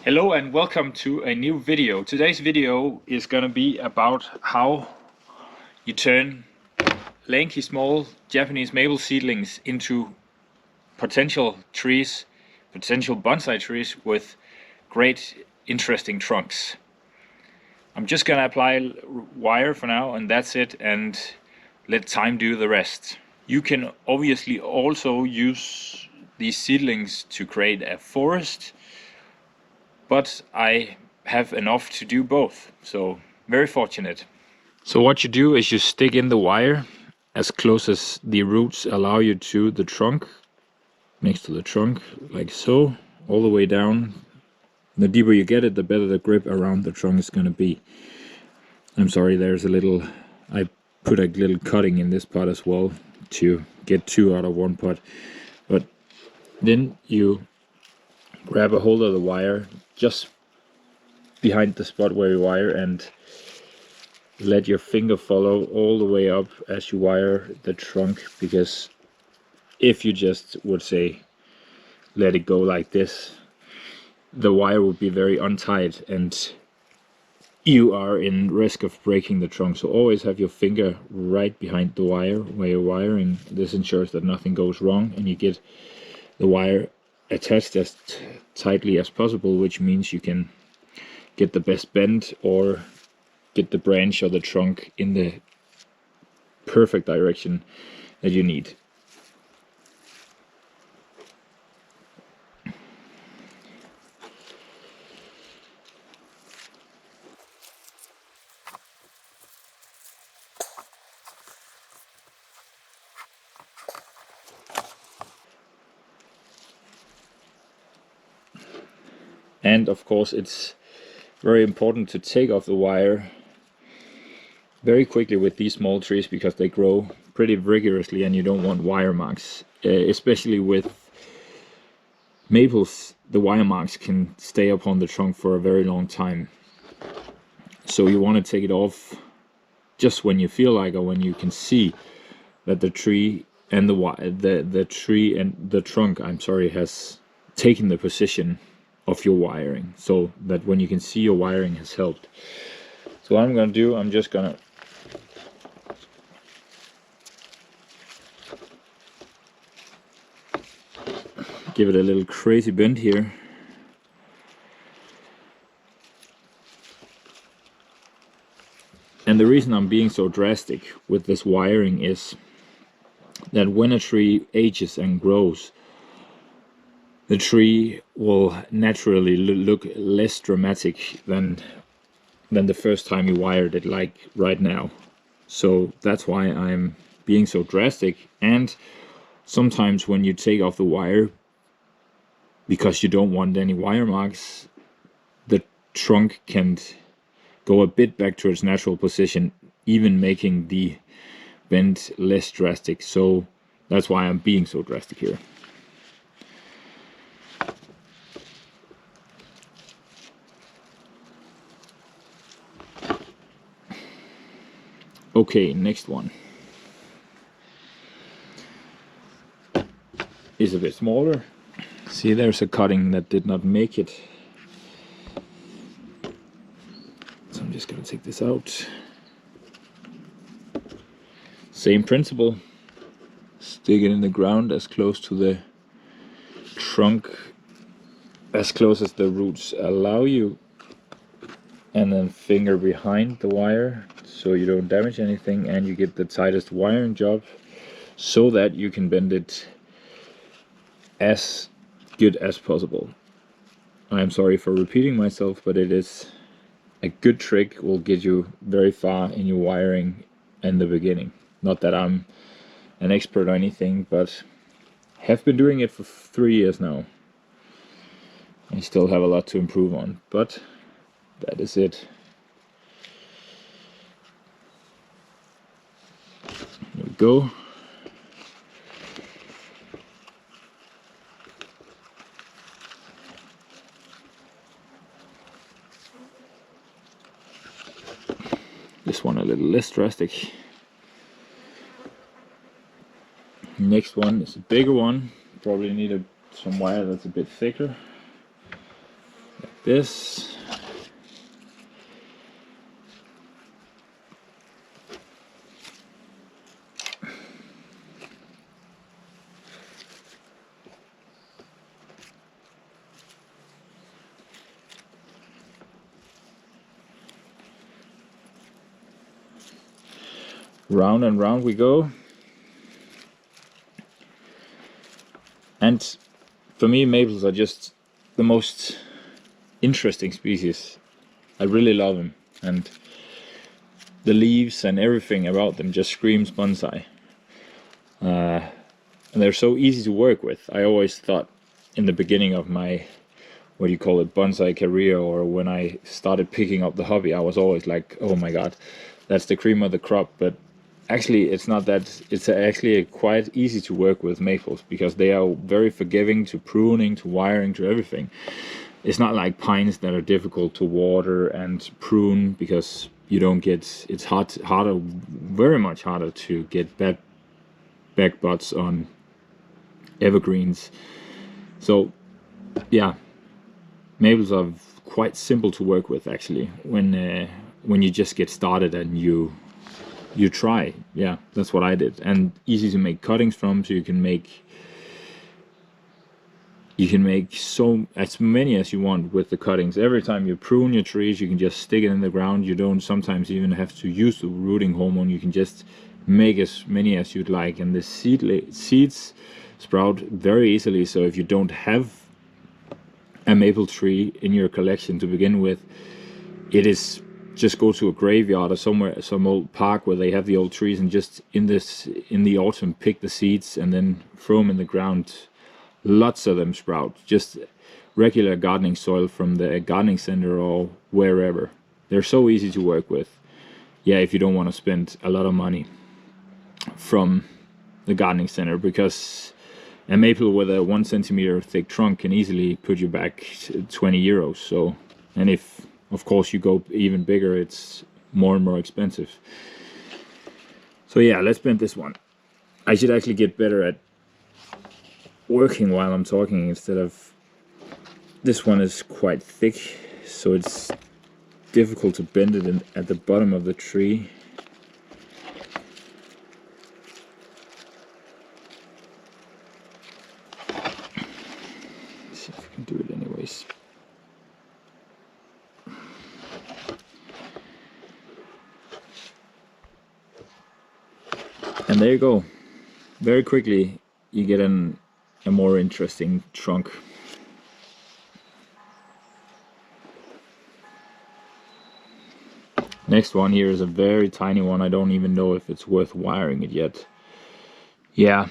Hello and welcome to a new video. Today's video is gonna be about how you turn lanky small Japanese maple seedlings into potential trees, potential bonsai trees with great interesting trunks. I'm just gonna apply wire for now and that's it, and let time do the rest. You can obviously also use these seedlings to create a forest, but I have enough to do both, so very fortunate. So what you do is you stick in the wire as close as the roots allow you to the trunk, next to the trunk, like so, all the way down. The deeper you get it, the better the grip around the trunk is going to be. I'm sorry, there's a little, I put a little cutting in this pot as well to get two out of one pot. But then you grab a hold of the wire just behind the spot where you wire and let your finger follow all the way up as you wire the trunk, because if you just would say let it go like this, the wire would be very untight and you are in risk of breaking the trunk. So always have your finger right behind the wire where you're wiring. This ensures that nothing goes wrong and you get the wire attached as tightly as possible, which means you can get the best bend or get the branch or the trunk in the perfect direction that you need. And of course it's very important to take off the wire very quickly with these small trees, because they grow pretty vigorously and you don't want wire marks. Especially with maples, the wire marks can stay upon the trunk for a very long time. So you want to take it off just when you feel like, or when you can see that the tree and the tree and the trunk, I'm sorry, has taken the position of your wiring, so that when you can see your wiring has helped. So what I'm going to do, I'm just going to give it a little crazy bend here. And the reason I'm being so drastic with this wiring is that when a tree ages and grows, the tree will naturally look less dramatic than the first time you wired it, like right now. So that's why I'm being so drastic. And sometimes when you take off the wire, because you don't want any wire marks, the trunk can go a bit back to its natural position, even making the bend less drastic. So that's why I'm being so drastic here. Okay, next one is a bit smaller. See, there's a cutting that did not make it. So I'm just gonna take this out. Same principle. Stick it in the ground as close to the trunk, as close as the roots allow you, and then finger behind the wire so you don't damage anything and you get the tightest wiring job, so that you can bend it as good as possible. I'm sorry for repeating myself, but it is a good trick, will get you very far in your wiring in the beginning. Not that I'm an expert or anything, but have been doing it for 3 years now. I still have a lot to improve on, but that is it. There we go. This one a little less drastic. Next one is a bigger one. Probably need some wire that's a bit thicker. Like this. Round and round we go. And for me, maples are just the most interesting species. I really love them, and the leaves and everything about them just screams bonsai. And they're so easy to work with. I always thought in the beginning of my, what do you call it, bonsai career, or when I started picking up the hobby, I was always like, oh my god, that's the cream of the crop. But actually it's not that. It's actually quite easy to work with maples, because they are very forgiving to pruning, to wiring, to everything. It's not like pines that are difficult to water and prune, because you don't get, it's harder, very much harder to get back buds on evergreens. So yeah, maples are quite simple to work with actually, when you just get started and you try. Yeah, that's what I did. And easy to make cuttings from, so you can make so as many as you want with the cuttings. Every time you prune your trees, you can just stick it in the ground. You don't sometimes even have to use the rooting hormone. You can just make as many as you'd like, and the seeds sprout very easily. So if you don't have a maple tree in your collection to begin with, it is just go to a graveyard or somewhere, some old park where they have the old trees, and just in the autumn pick the seeds and then throw them in the ground. Lots of them sprout, just regular gardening soil from the gardening center or wherever. They're so easy to work with. Yeah, if you don't want to spend a lot of money from the gardening center, because a maple with a 1 centimeter thick trunk can easily put you back 20 euros. So, and if of course you go even bigger, it's more and more expensive. So yeah, let's bend this one. I should actually get better at working while I'm talking instead of, this one is quite thick, so it's difficult to bend it at the bottom of the tree. Let's see if I can do it anyways. And there you go. Very quickly you get a more interesting trunk. Next one here is a very tiny one. I don't even know if it's worth wiring it yet. Yeah,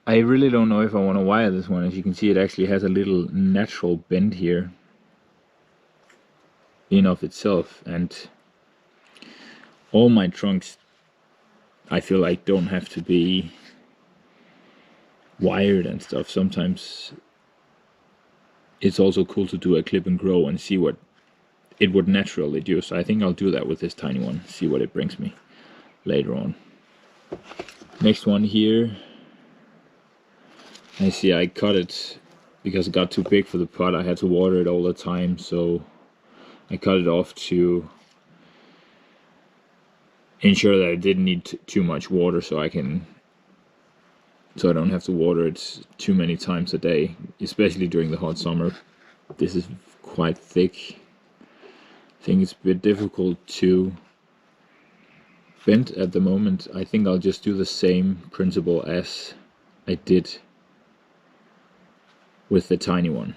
I really don't know if I want to wire this one. As you can see, it actually has a little natural bend here in of itself, and all my trunks I feel like don't have to be wired and stuff. Sometimes it's also cool to do a clip and grow and see what it would naturally do. So I think I'll do that with this tiny one, see what it brings me later on. Next one here, I see I cut it because it got too big for the pot. I had to water it all the time, so I cut it off to ensure that it didn't need too much water, so I don't have to water it too many times a day, especially during the hot summer. This is quite thick. I think it's a bit difficult to bend at the moment. I think I'll just do the same principle as I did with the tiny one.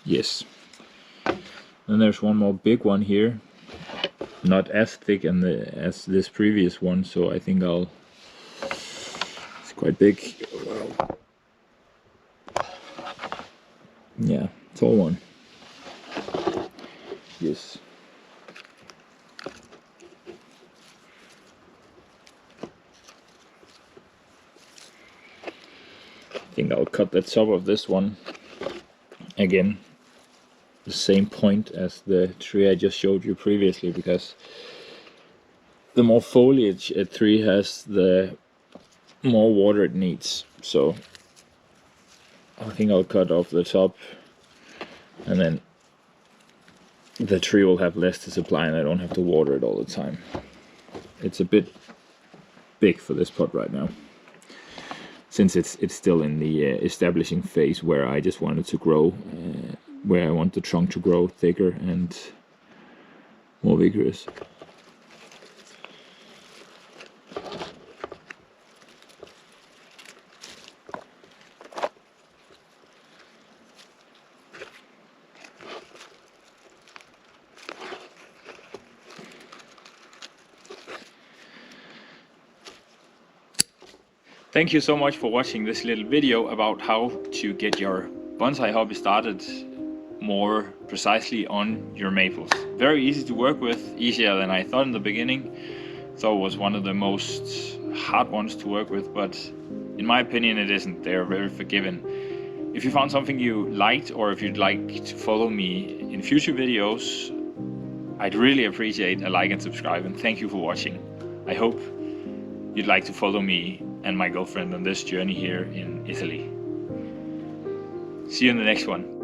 Yes. Then there's one more big one here, not as thick as this previous one, so I think it's quite big. Wow. Yeah, tall one. Yes. I think I'll cut the top of this one again, the same point as the tree I just showed you previously, because the more foliage a tree has, the more water it needs. So I think I'll cut off the top and then the tree will have less to supply and I don't have to water it all the time. It's a bit big for this pot right now, since it's still in the establishing phase where I just want it to grow, where I want the trunk to grow thicker and more vigorous. Thank you so much for watching this little video about how to get your bonsai hobby started more precisely on your maples. Very easy to work with, easier than I thought in the beginning. So it was one of the most hard ones to work with, but in my opinion it isn't. They're very forgiving. If you found something you liked, or if you'd like to follow me in future videos, I'd really appreciate a like and subscribe, and thank you for watching. I hope you'd like to follow me and my girlfriend on this journey here in Italy. See you in the next one.